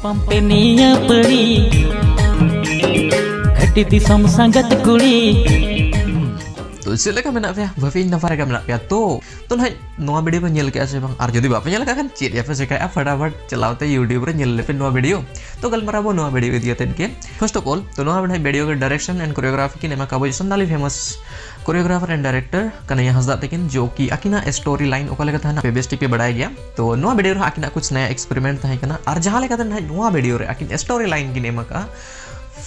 Pampenia peri Khati disam sangat kuri तो चले का मेना पे बफी नफारे का मेना पे तो ना नोआ वीडियो पे nyel के ऐसे बंग आर जदी बाप nyel का kan चीट या पे से का फटाफट चलाते YouTube पे nyel पे नोआ वीडियो तो कल मरा वो नोआ वीडियो दिया थे इनके फर्स्ट ऑफ ऑल तो नोआ वीडियो के डायरेक्शन एंड कोरियोग्राफी की नेमा काबो संदाली famous choreographer and director Kanhaiya Hansda तकिन जो कि आकिना स्टोरी लाइन ओका लेका था ना बेबेस्टी पे बढ़ाया गया तो नोआ वीडियो रे आकिना कुछ नया एक्सपेरिमेंट था कना और जहां लेका था नोआ वीडियो रे आकिन स्टोरी लाइन की नेमा का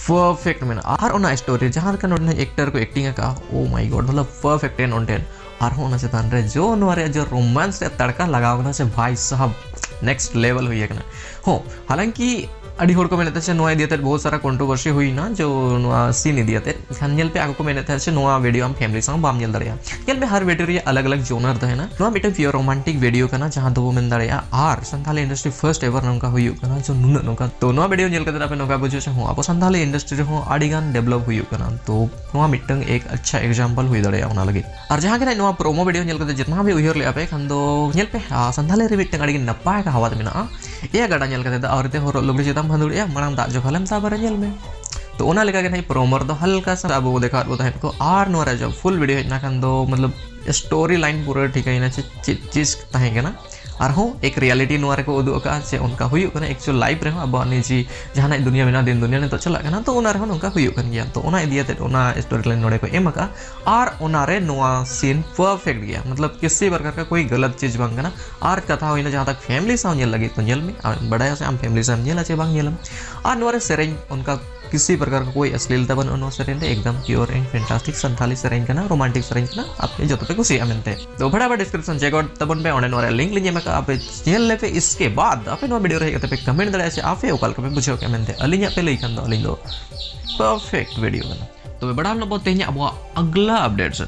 परफेक्ट में और ओना स्टोरी जहां का नोडने एक्टर को एक्टिंग का ओ माय गॉड मतलब परफेक्ट 10 on 10 और होना से तान रे जो नोरे जो रोमांस से तड़का लगावना से भाई साहब नेक्स्ट लेवल हुई है ना हो हालांकि अड़ी होड़ को मैंने नोआ दिया थे बहुत सारा कंट्रोवर्सी हुई ना जो नोआ सीन दिया थे खानल पे आगो को मैंने थे नोआ वीडियो हम फैमिली संग बाम जल दड़िया केल में हर वीडियो रे अलग अलग जोनर था है ना नोआ मिटे प्योर रोमांटिक वीडियो का ना जहां दो मेन दड़िया आर संथाली इंडस्ट्री फर्स्ट एवर नंका हुई ना जो नुन नंका तो नोआ वीडियो जल के पे नंका बुझो हो अब संथाली इंडस्ट्री हो आड़ीगान डेवलप हुई ना तो नोआ मिटंग एक अच्छा एग्जांपल हुई दड़िया ओना लगे और जहां के नोआ प्रोमो वीडियो जल के जितना भी उहिर ले पे खन दो जल पे संथाली रे मिटंग आड़ी नपाय का हवा मेना ए गड़ा जल के और ते हो लोग चितम भंदुड़िया मणम जो फलम साबर जेल में तो ओना लेका के नहीं प्रोमोर दो हल्का सा अब वो देखा वो था को आर नोरा जो फुल वीडियो ना खन दो मतलब स्टोरी लाइन पूरा ठीक है ना चीज तहेंगे ना और हो एक रियलिटी नोरे को उदु का से उनका हुई कना एक्चुअल लाइफ रे अब निजी जहां दुनिया में दिन दुनिया ने तो चला ना तो ओना रे उनका हुई कन गया तो ओना दिया ते ओना स्टोरी लाइन नोरे को एम का और ओना रे नोआ सीन परफेक्ट गया मतलब किसी प्रकार का कोई गलत चीज बंग ना और कथा होइना जहां तक फैमिली साउ नेल लगी तो नेल में बड़ा से हम फैमिली साउ नेल आचे बंग नेलम और नोरे सेरेंज उनका किसी प्रकार का कोई अश्लीलता बन उनो सेरेंज एकदम प्योर एंड फैंटास्टिक संथाली सेरेंज ना रोमांटिक सेरेंज ना आपने जो तो पे खुशी अमनते तो फटाफट डिस्क्रिप्शन चेक आउट तबन पे ऑनलाइन नोरे लिंक लीजिए मैं आप चैनल ले पे इसके बाद आप नो वीडियो रहेगा पे कमेंट दड़े से आप ओकल के पूछो के मनते अलिया पे लेखन दो अलिंदो परफेक्ट वीडियो बना तो बड़ा हम बहुत तेज अब अगला अपडेट्स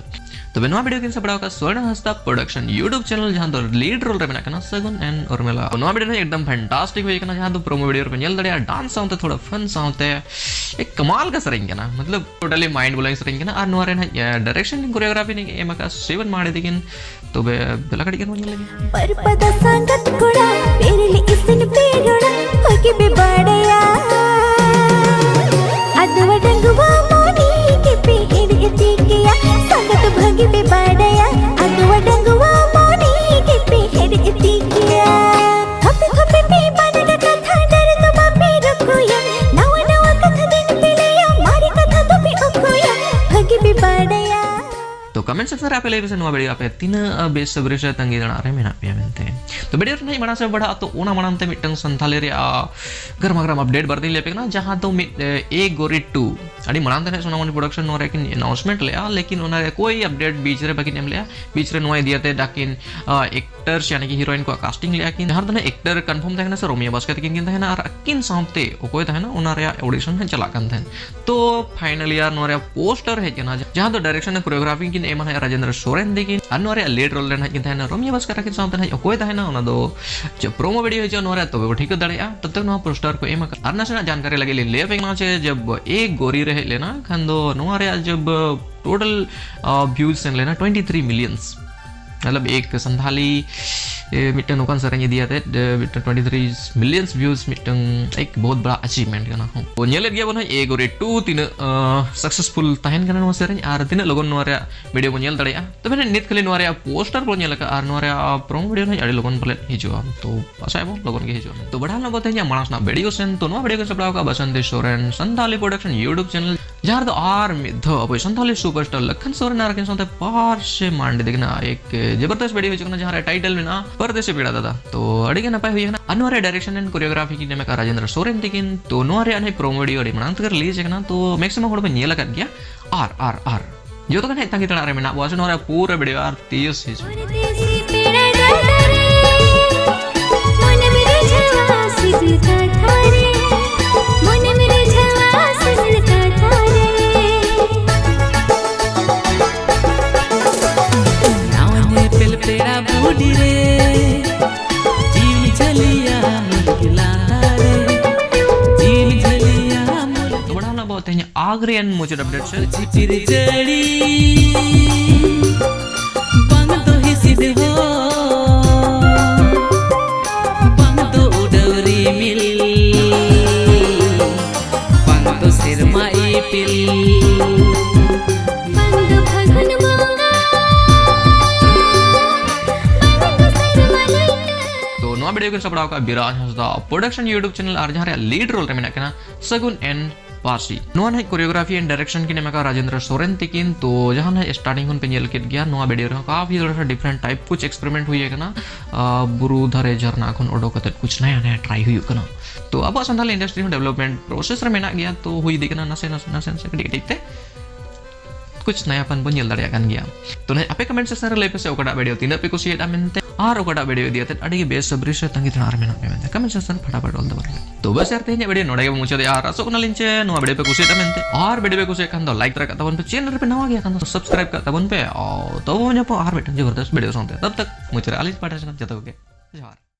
तो नवा वीडियो किन से बड़ा का स्वर्ण हस्ता प्रोडक्शन YouTube चैनल जहां दो लीड रोल रे बना कना सगुन एंड उर्मिला तो नवा वीडियो एकदम फैंटास्टिक हुई कना जहां दो प्रोमो वीडियो पे नेल दड़िया डांस साउंड थोड़ा फन साउंड एक कमाल का सरेंगे ना मतलब टोटली माइंड ब्लोइंग सरेंगे ना और नोरे ना डायरेक्शन कोरियोग्राफी ने एम का सेवन मारे दिकिन तो बे बेलकड़ी के मन लगे पर पदा संगत कोड़ा पेरली इसन पेरोड़ा होके बे बड़या अदवा डंगवा मोनी के पेड़ इतिकिया संगत भगी बे बड़या अदवा डंगवा मोनी के पेड़ इतिकिया थपे थपे पे बनन कथा डर तो बापे रखोया नवा नवा कथा दिन पेलिया मारी कथा तो पे ओकोया भगी बे बड़या तो कमेंट सेक्शन पे ले नवा वीडियो पे तीन बेस सबरेश तंगी दना रे मेना पे मेनते तो वीडियो नहीं बना से बड़ा तो ओना मनंते मिटंग संथाले रे गरमा गरम अपडेट बरदी ले पे ना जहां तो ए गोरी 2 अड़ी मनंते ने सोना प्रोडक्शन नो रे कि अनाउंसमेंट ले लेकिन ओना रे कोई अपडेट बीच रे बाकी नेम ले बीच रे नोय दियाते डाकिन एक्टर्स यानी कि हीरोइन को कास्टिंग ले कि हर दने एक्टर कंफर्म था ना सर रोमिया बास्केट किन था ना और किन सामते कोई था ना ओना रे ऑडिशन में चला कन था तो फाइनली यार नो रे पोस्टर है ना जहां तो डायरेक्शन एंड कोरियोग्राफी की एमन है राजेंद्र सोरेन देखिन अनोरे लीड रोल रे किन था ना रोमिया बास्केट किन सामते है कोई था ना ओना दो जो प्रोमो वीडियो है जो नोरे तो वो ठीक दड़िया तब तक नो पोस्टर को एम अरना से जानकारी लगे ले पे ना छे जब एक गोरी रहे लेना खंदो नोरे जब टोटल व्यूज से लेना 23 मिलियंस मतलब एक संथाली मिटन ओकन सरेंगे दिया थे 23 मिलियंस व्यूज मिटन एक बहुत बड़ा अचीवमेंट करना हो वो नेले गया बोना ए गोरे 2 तीन सक्सेसफुल तहन करना नो सरें आर तीन लोगन नोरे वीडियो को नेल दड़िया तो मैंने नित खले नोरे पोस्टर को नेल का आर नोरे प्रोमो वीडियो नहीं अड़ी लोगन बोले हिजो तो आशा है लोगन के हिजो तो बड़ा ना बोलते हैं मानस ना वीडियो सेन तो नो वीडियो के सबड़ा का Basant Soren Santali production YouTube channel जहां तो आर मिध अब संथाली सुपरस्टार लखन सोरेन आर के साथ पार से मांड देखना एक जबरदस्त वीडियो है जहां जहां टाइटल में ना परदे से पीड़ा दादा तो अड़िगे नपाय हुई है ना अनवरे डायरेक्शन एंड कोरियोग्राफी की नेम का राजेंद्र सोरेन दिकिन तो नोरे अने प्रोमो वीडियो अड़ी मनांत कर लीज ना तो मैक्सिमम होड़ पे नेल कर गया आर आर आर जो तो कने तंगी तड़ा रे मेना वास नोरे पूरा वीडियो आर 30 से मन मेरे छवा सिल का थारे मन मेरे छवा सिल का थारे नावने पेल पेड़ा बूडी रे जीव चलिया मुरगिला रे जीव चलिया मुरगिला बड़ा ना बहुत है आगरे एंड मुझे अपडेट से चिचिर जड़ी बंग तो ही सिद्ध हो बंग तो उडवरी मिल ipil बंद फगुन बोंगा बंद सरमलैका तो नवा वीडियो के सपड़ाव का बिराज हंसदा प्रोडक्शन यूट्यूब चैनल और जहां रे लीड रोल रे मेना कना सगुन एन पासी नोन है कोरियोग्राफी एंड डायरेक्शन की नेमा का राजेंद्र सोरेन तिकिन तो जहां है स्टार्टिंग हुन पे नेल किट गया नवा वीडियो रे काफी थोड़ा सा डिफरेंट टाइप कुछ एक्सपेरिमेंट हुई है कना बुरु धरे झरना खन ओडो कते कुछ नया नया ट्राई हुई कना तो अब संथाल इंडस्ट्री में डेवलपमेंट प्रोसेस रे मेना गया तो हुई दिकना नसे नसे कटी कटी कुछ नयापन बन nyel daria kan gya to na ape comment section re lepe se okada video tina pe kusiet amente ar okada video dia tet adi base sabri se tangi thanar mena pe mente comment section फटाफट all the bar to bas yar tehnya video noda ge mucho de ar asok na linche no video pe kusiet amente ar video pe kusiet kan do like tera tabon pe channel pe nawa gya kan to subscribe ka tabon pe to nya po ar betan jabardast video sonte tab tak mucho alis pada se jata ke jawar